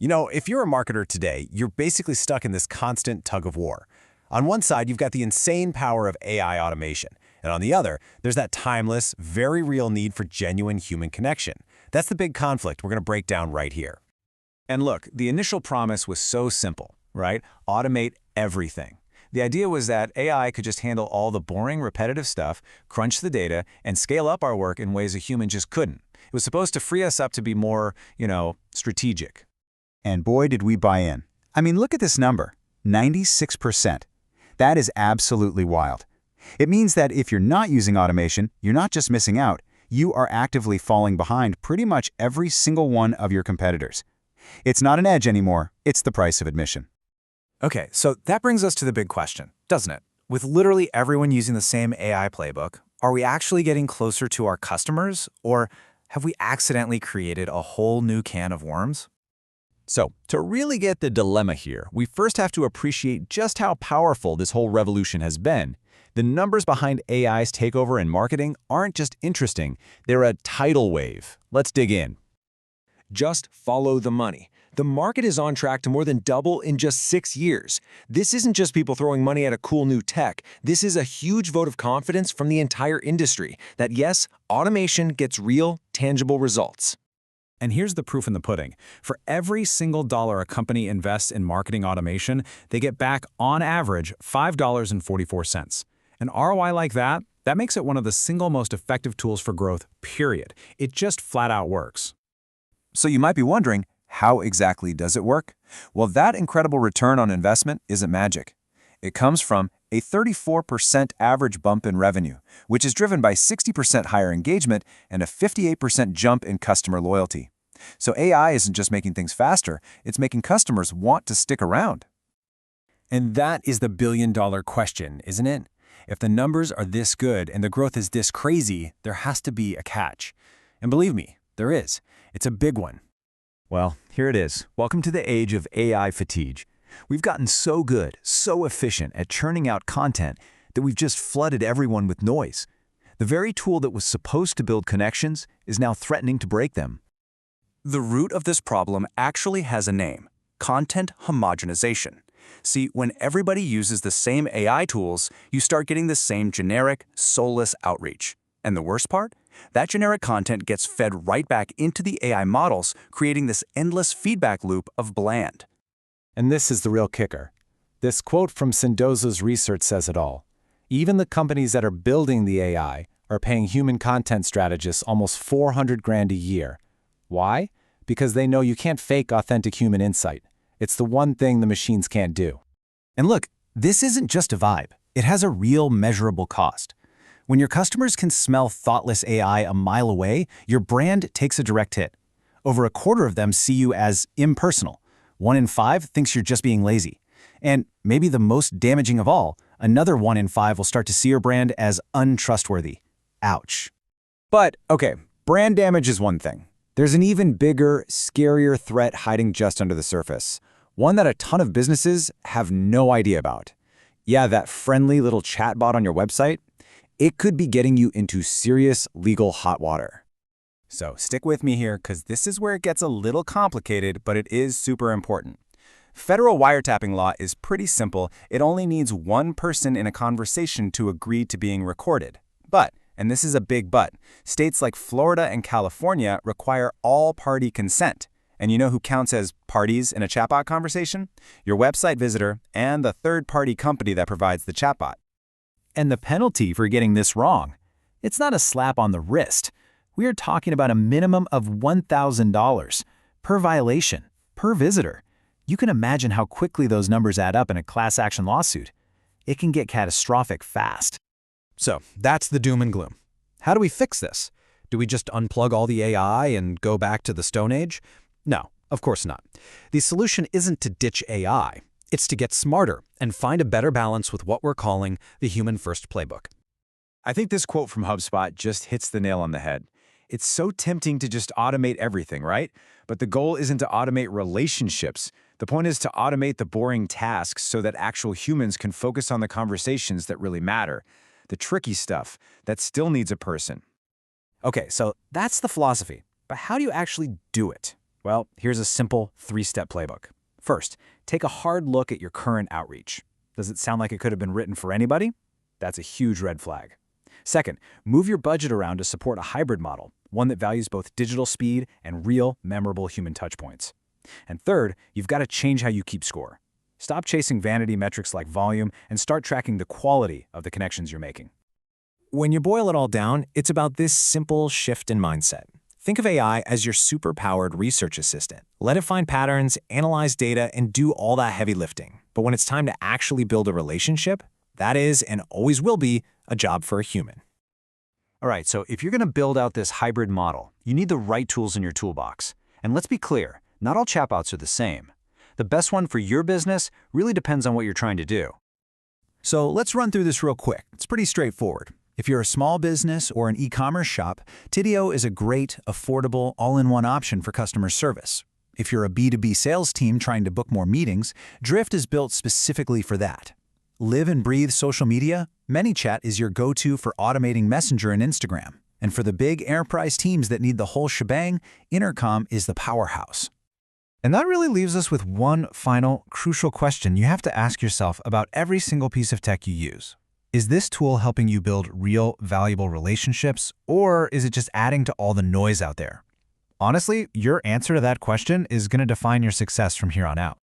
If you're a marketer today, you're basically stuck in this constant tug of war. On one side, you've got the insane power of AI automation, and on the other, there's that timeless, very real need for genuine human connection. That's the big conflict we're going to break down right here. And look, the initial promise was so simple, right? Automate everything. The idea was that AI could just handle all the boring, repetitive stuff, crunch the data, and scale up our work in ways a human just couldn't. It was supposed to free us up to be more, strategic. And boy, did we buy in. I mean, look at this number, 96%. That is absolutely wild. It means that if you're not using automation, you're not just missing out, you are actively falling behind pretty much every single one of your competitors. It's not an edge anymore, it's the price of admission. Okay, so that brings us to the big question, doesn't it? With literally everyone using the same AI playbook, are we actually getting closer to our customers, or have we accidentally created a whole new can of worms? So, to really get the dilemma here, we first have to appreciate just how powerful this whole revolution has been. The numbers behind AI's takeover in marketing aren't just interesting, they're a tidal wave. Let's dig in. Just follow the money. The market is on track to more than double in just 6 years. This isn't just people throwing money at a cool new tech. This is a huge vote of confidence from the entire industry that yes, automation gets real, tangible results. And here's the proof in the pudding. For every single dollar a company invests in marketing automation, they get back, on average, $5.44. An ROI like that makes it one of the single most effective tools for growth, period. It just flat out works. So you might be wondering, how exactly does it work? Well, that incredible return on investment isn't magic. It comes from a 34% average bump in revenue, which is driven by 60% higher engagement and a 58% jump in customer loyalty. So AI isn't just making things faster, it's making customers want to stick around. And that is the billion-dollar question, isn't it? If the numbers are this good and the growth is this crazy, there has to be a catch. And believe me, there is. It's a big one. Well, here it is. Welcome to the age of AI fatigue. We've gotten so good, so efficient at churning out content that we've just flooded everyone with noise. The very tool that was supposed to build connections is now threatening to break them. The root of this problem actually has a name: content homogenization. See, when everybody uses the same AI tools, you start getting the same generic, soulless outreach. And the worst part? That generic content gets fed right back into the AI models, creating this endless feedback loop of bland. And this is the real kicker. This quote from Sendoza's research says it all. Even the companies that are building the AI are paying human content strategists almost $400,000 a year. Why? Because they know you can't fake authentic human insight. It's the one thing the machines can't do. And look, this isn't just a vibe. It has a real measurable cost. When your customers can smell thoughtless AI a mile away, your brand takes a direct hit. Over a quarter of them see you as impersonal. 1 in 5 thinks you're just being lazy. And maybe the most damaging of all, another 1 in 5 will start to see your brand as untrustworthy. Ouch. But, okay, brand damage is one thing. There's an even bigger, scarier threat hiding just under the surface. One that a ton of businesses have no idea about. Yeah, that friendly little chatbot on your website, it could be getting you into serious legal hot water. So stick with me here, because this is where it gets a little complicated, but it is super important. Federal wiretapping law is pretty simple. It only needs one person in a conversation to agree to being recorded. But, and this is a big but, states like Florida and California require all-party consent. And you know who counts as parties in a chatbot conversation? Your website visitor and the third-party company that provides the chatbot. And the penalty for getting this wrong, it's not a slap on the wrist. We are talking about a minimum of $1,000 per violation, per visitor. You can imagine how quickly those numbers add up in a class action lawsuit. It can get catastrophic fast. So that's the doom and gloom. How do we fix this? Do we just unplug all the AI and go back to the Stone Age? No, of course not. The solution isn't to ditch AI. It's to get smarter and find a better balance with what we're calling the human-first playbook. I think this quote from HubSpot just hits the nail on the head. It's so tempting to just automate everything, right? But the goal isn't to automate relationships. The point is to automate the boring tasks so that actual humans can focus on the conversations that really matter, the tricky stuff that still needs a person. Okay, so that's the philosophy. But how do you actually do it? Well, here's a simple 3-step playbook. First, take a hard look at your current outreach. Does it sound like it could have been written for anybody? That's a huge red flag. Second, move your budget around to support a hybrid model, one that values both digital speed and real, memorable human touchpoints. And third, you've got to change how you keep score. Stop chasing vanity metrics like volume and start tracking the quality of the connections you're making. When you boil it all down, it's about this simple shift in mindset. Think of AI as your super-powered research assistant. Let it find patterns, analyze data, and do all that heavy lifting. But when it's time to actually build a relationship, that is, and always will be, a job for a human. All right, so if you're going to build out this hybrid model, you need the right tools in your toolbox. And let's be clear, not all chatbots are the same. The best one for your business really depends on what you're trying to do. So let's run through this real quick. It's pretty straightforward. If you're a small business or an e-commerce shop, Tidio is a great, affordable, all-in-one option for customer service. If you're a B2B sales team trying to book more meetings, Drift is built specifically for that. Live and breathe social media? ManyChat is your go-to for automating Messenger and Instagram. And for the big enterprise teams that need the whole shebang, Intercom is the powerhouse. And that really leaves us with one final, crucial question you have to ask yourself about every single piece of tech you use. Is this tool helping you build real, valuable relationships, or is it just adding to all the noise out there? Honestly, your answer to that question is going to define your success from here on out.